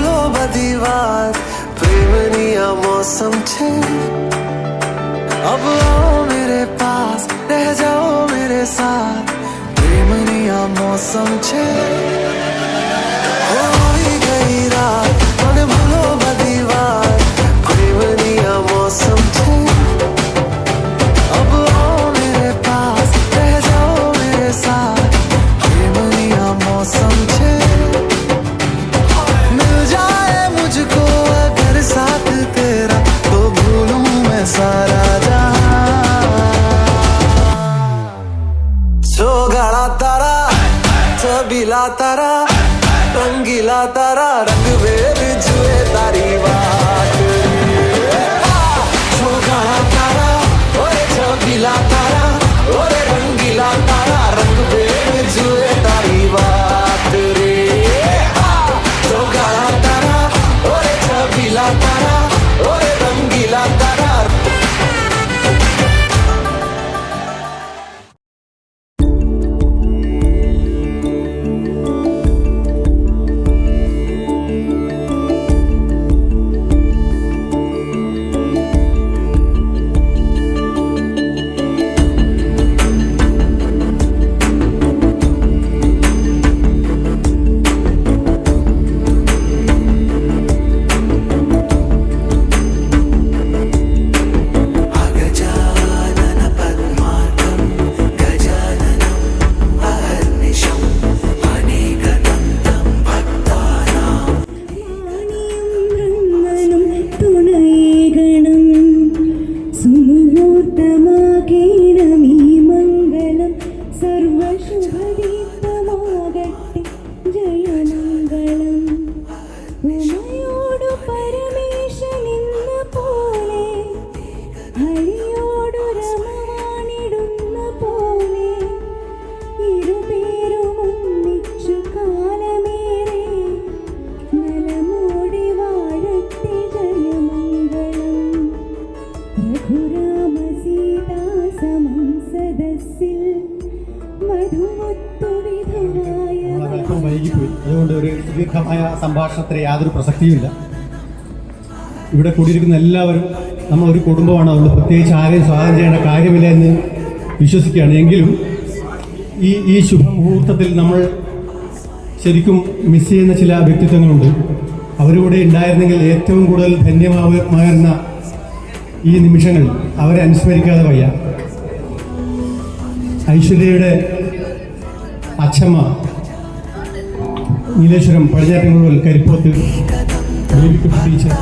भूलो बधी बात प्रेमनी आ मौसम छे अब आओ मेरे पास रह जाओ मेरे साथ प्रेमनी आ मौसम छे हो गई रात मन भूलो बधी बात प्रेमनी आ मौसम छे अब आओ मेरे पास रह जाओ मेरे साथ प्रेमनी आ मौसम छे मिल जाए मुझको अगर साथ तेरा तो भूलूं मैं सारा गाड़ा तारा छबीला तारा रंगीला तारा रंग बेर जुए तारी बात गाड़ा तारा ओरे छबीला तारा ओरे रंगीला तारा रंग बेर जुए तारी बात रे गाड़ा तारा ओरे छबीला तारा ओरे रंगीला तारा വൈകിപ്പോയി. അതുകൊണ്ട് ഒരു ദീർഘമായ സംഭാഷണത്തിന് യാതൊരു പ്രസക്തിയുമില്ല. ഇവിടെ കൂടിയിരിക്കുന്ന എല്ലാവരും നമ്മളൊരു കുടുംബമാണ്. അതുകൊണ്ട് പ്രത്യേകിച്ച് ആരെയും സ്വാഗതം ചെയ്യേണ്ട കാര്യമില്ല എന്ന് വിശ്വസിക്കുകയാണ്. എങ്കിലും ഈ ശുഭമുഹൂർത്തത്തിൽ നമ്മൾ ശരിക്കും മിസ് ചെയ്യുന്ന ചില വ്യക്തിത്വങ്ങളുണ്ട്. അവരിവിടെ ഉണ്ടായിരുന്നെങ്കിൽ ഏറ്റവും കൂടുതൽ ധന്യമായിരുന്ന ഈ നിമിഷങ്ങളിൽ അവരെ അനുസ്മരിക്കാതെ വയ്യ. ഐശ്വര്യയുടെ അച്ഛമ്മ നീലേശ്വരം പടിഞ്ഞാറ്റൻകുഴൽ കരിപ്പുറത്ത് ടീച്ചർ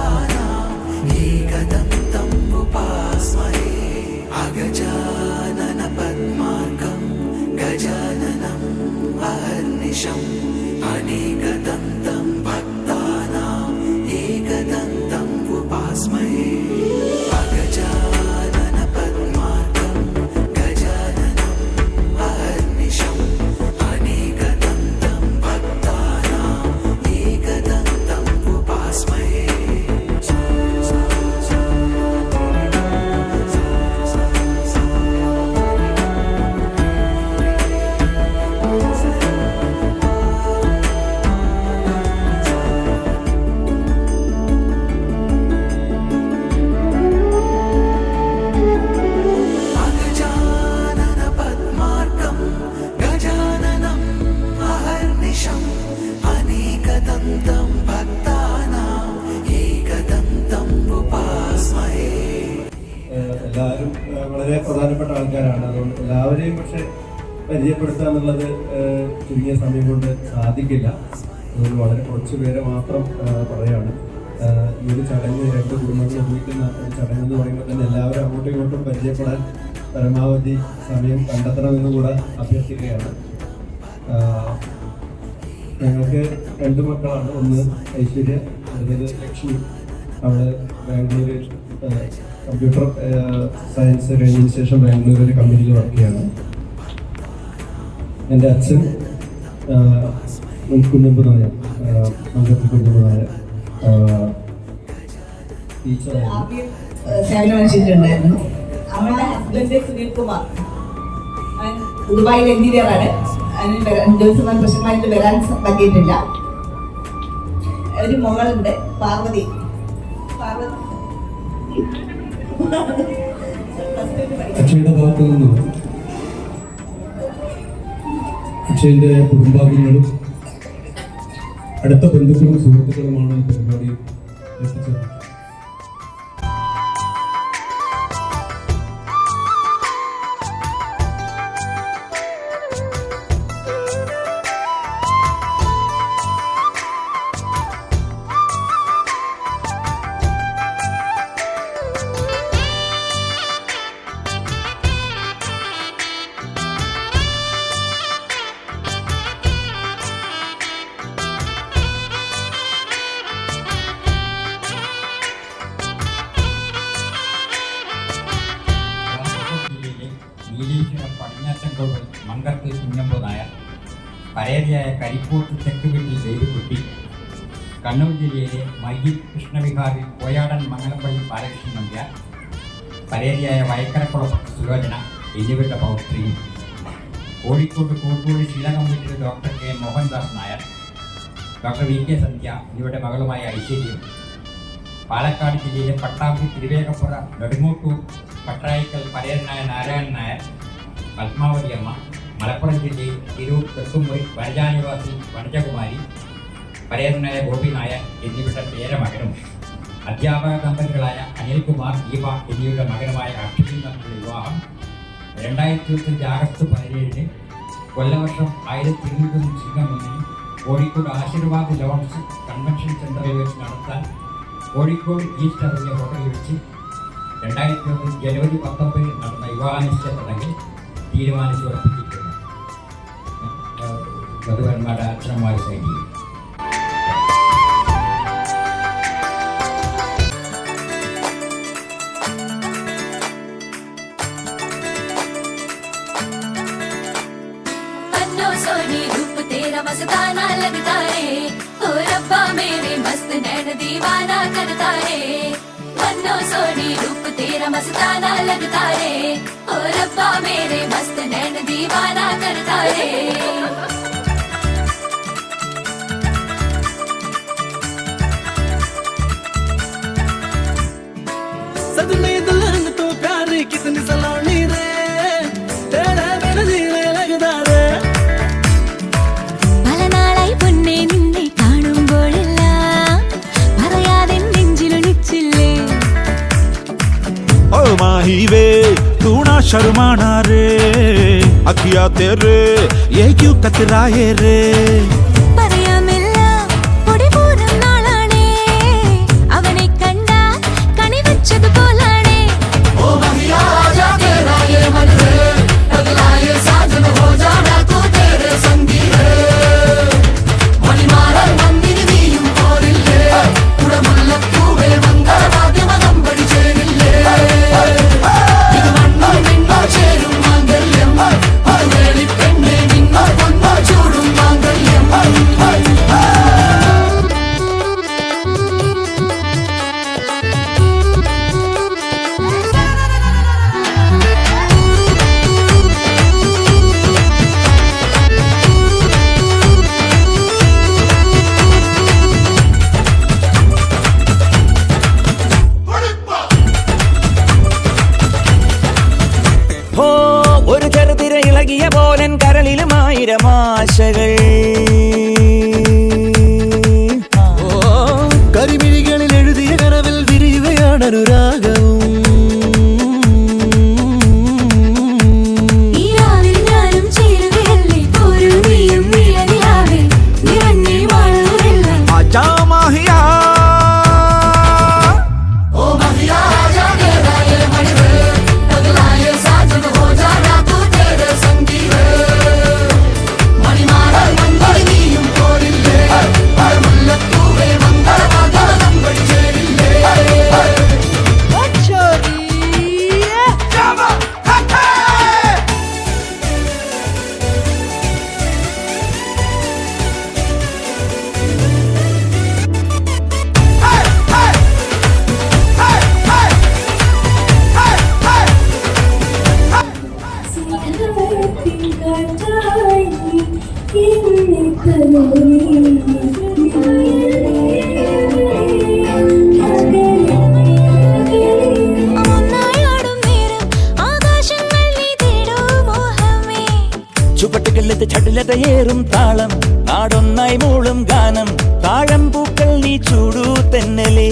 എല്ലാവരും വളരെ പ്രധാനപ്പെട്ട ആൾക്കാരാണ്. അതുകൊണ്ട് എല്ലാവരെയും പക്ഷെ പരിചയപ്പെടുത്തുക എന്നുള്ളത് ചുരുങ്ങിയ സമയം കൊണ്ട് സാധിക്കില്ല. അതുകൊണ്ട് വളരെ കുറച്ച് പേരെ മാത്രം പറയുകയാണ്. ഈ ഒരു ചടങ്ങ് രണ്ട് കുടുംബങ്ങൾ ഉപയോഗിക്കുന്ന ഒരു ചടങ്ങ് എന്ന് പറയുമ്പോൾ തന്നെ എല്ലാവരും അങ്ങോട്ടും ഇങ്ങോട്ടും പരിചയപ്പെടാൻ പരമാവധി സമയം കണ്ടെത്തണമെന്ന് കൂടെ അഭ്യർത്ഥിക്കുകയാണ്. ഞങ്ങൾക്ക് രണ്ട് മക്കളാണ്. ഒന്ന് ഐശ്വര്യ, അടുത്തത് ലക്ഷ്മി. അവിടെ ബാംഗ്ലൂരിൽ കമ്പ്യൂട്ടർ സയൻസ് കഴിഞ്ഞതിന് ശേഷം ബാംഗ്ലൂരിൽ കമ്പനിയിൽ വർക്ക് ചെയ്യാണ്. എൻ്റെ അച്ഛൻ കുഞ്ഞമ്പ് നായർ, മംഗളത്തിൽ കുഞ്ഞമ്പ് നായർ ടീച്ചറായിരുന്നു. അവളുടെ ഹസ്ബൻഡ് സുനിൽ കുമാർ ദുബായിൽ എഞ്ചിനീയറാണ്. അതിന് ദിവസം പ്രശ്നമായിട്ട് വരാൻ പറ്റിയിട്ടില്ല. ഒരു മകളുണ്ട്, പാർവതി. അക്ഷയുടെ ഭാഗത്തു നിന്നും അക്ഷയന്റെ കുടുംബാംഗങ്ങളും അടുത്ത ബന്ധുക്കളും സുഹൃത്തുക്കളുമാണ് ഈ പരിപാടി എത്തിച്ചത്. നീലീശ്വരം പടിഞ്ഞാറ്റൻകോവിൽ മങ്കർത്തിൽ കുഞ്ഞമ്പു നായർ, പരേരിയായ കരിപ്പൂട്ട് തെക്ക് വീട്ടിൽ ദേവിക്കുട്ടി, കണ്ണൂർ ജില്ലയിലെ മയ്യിൽ കൃഷ്ണവിഹാറിൽ കോയാടൻ മംഗലപ്പള്ളി ബാലകൃഷ്ണൻ നമ്പ്യാർ, പരേരിയായ വയക്കരക്കുളം സുലോചന എന്നിവരുടെ പൗത്രിയും, കോഴിക്കോട് കൂട്ടുകൂടി ശ്രീലങ്കം വീട്ടിൽ doctor K Mohandas Nair, doctor V K Sandhya എന്നിവരുടെ മകളുമായ ഐശ്വര്യയും, പാലക്കാട് ജില്ലയിലെ പട്ടാമ്പി തിരുവേഗപ്പുറ നെടുങ്ങോട്ടൂർ പട്ടായിക്കൽ പരേരനായ നാരായണൻ നായർ, പത്മാവതി അമ്മ, മലപ്പുറം ജില്ലയിൽ തിരൂർ തെക്കുംപൊയ് വനജാനിവാസി വനജകുമാരി, പരേരനായ ഗോപി നായർ എന്നിവരുടെ പേരമകനും, അധ്യാപക ദമ്പതികളായ അനിൽകുമാർ, ദീപ എന്നിവരുടെ മകനുമായ അക്ഷയും തമ്മിലുള്ള വിവാഹം 2025 ആഗസ്റ്റ് 17 കൊല്ലവർഷം 1201 ചിങ്ങമൊന്നിന് കോഴിക്കോട് ആശീർവാദ് ലോൺസ് കൺവെൻഷൻ സെന്ററിൽ വെച്ച് നടത്താൻ കോഴിക്കോട് ഈസ്റ്റ് അവന്യൂ ഹോട്ടലിൽ വെച്ച് 2001 ജനുവരി 19 നടന്ന വിവാഹ നിശ്ചയ ചടങ്ങിൽ തീരുമാനിച്ചുറപ്പിച്ചിട്ടുണ്ട്. വധുവന്മാരുടെ അച്ഛനമാരുടെ സൈനിക मस्ताना लगता रे, ओ रब्बा मेरे मस्त नैन दीवाना करता रे। मन्नो सोनी रूप तेरा मस्ताना लगता रे, ओ रब्बा मेरे मस्त नैन दीवाना करता रे। सजनी दुल्हन तो प्यारी कितनी सलोनी रे, तेरा मेरा जीने लगता रे। माही वे तू ना शर्माना रे, अखिया तेरे ये क्यों कतराए रे। പോലൻ കരളിലും 1000 ആശകൾ, കരിമിഴികളിൽ എഴുതിയ കനവിൽ വിരിയുകയാണ് അനുരാഗവും. സ്വരലതയേറും താളം നാടൊന്നായി മൂളും ഗാനം താഴമ്പൂക്കൾ നീ ചൂടൂ തെന്നലേ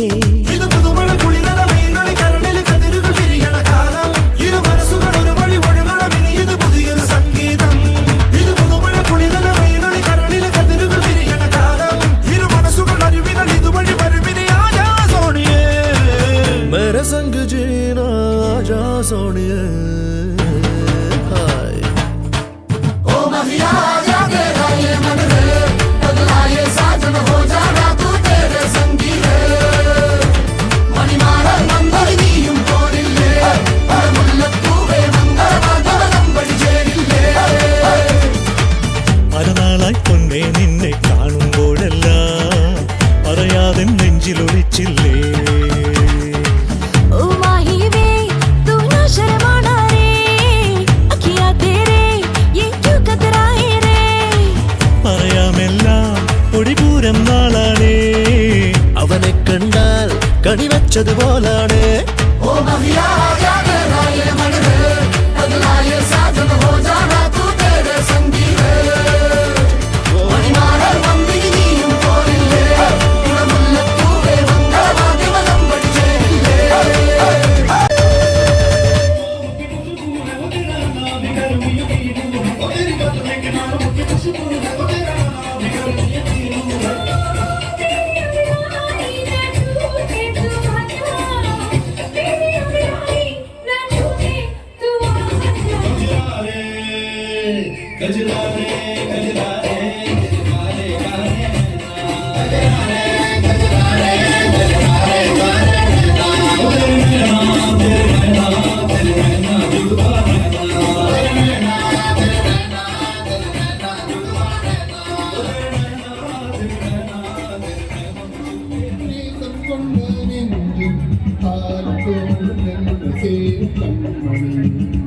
मेरे संग जीना आजा सोनिए हाय ओ महिया आजा तेरा ये मन रे बदला ये साजन हो जाना तू तेरे संगी रे मणिमार मंगल नीയും പോരില്ലേ മുല്ലപ്പൂവേ മംഗളവാദ്യം പഠിച്ചേരില്ലേ പലനാളായി പൊന്നേ നിന്നെ കാണുമ്പോഴെല്ലാം പറയാതെ നെഞ്ചിലൊളിച്ചില്ലേ ഒടിപൂരം നാളാണേ അവനെ കണ്ടാൽ കണിവച്ചതുപോലാണ് ഓ മഹിയാ ആജാ तेरा ये मन रे बदला ये साजन हो जाना तू तेरे संगी रे മണിമാല വന്ദിനി നീയും പോരില്ലേ മുല്ലപ്പൂവേ മംഗളവാദ്യം പഠിച്ചേരില്ലേ കൺമണി